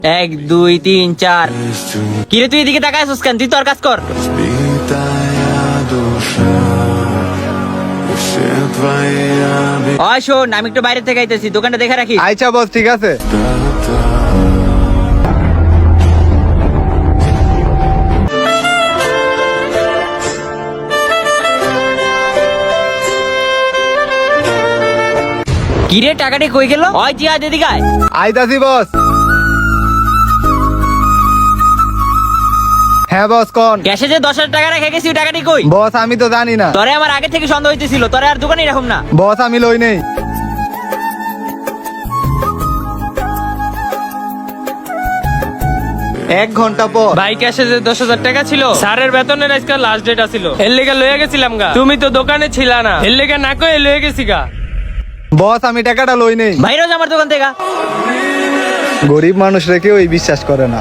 1 2 3 4। কিরে তুই এদিকে তাকায় আছিস কেন? তুই তোর কাজ কর। ওই শোন, আমি একটু বাইরে থেকে আইতেছি, দোকানটা দেখে রাখি। আচ্ছা বস, ঠিক আছে। কিরে টাকাটি কই গেল? ওই জিয়াদ এদিকে আয়। আইতাছি বস। হ্যাঁ বস কোন? ক্যাশে যে 10,000 টাকা রেখে গেছি, ওই টাকাটি কই? বস আমি তো জানি না। তোরে আমার আগে থেকে সন্দেহ হইতেছিল, তোরে আর দোকানে রাখুম না। বস আমি লই নেই। এক ঘন্টা পর ভাই ক্যাশে যে 10,000 টাকা ছিল, স্যারের বেতনের আজকে লাস্ট ডেট আছিল, এর লেগে লয়ে গেছিলাম গা। তুমি তো দোকানে ছিলা না, এর লেগে না কয়ে লয়ে গেছি গা। বস আমি টাকাটা লই নেই। বাইরেও যা আমার দোকান থেকে। গরিব মানুষ রেখে ওই বিশ্বাস করে না।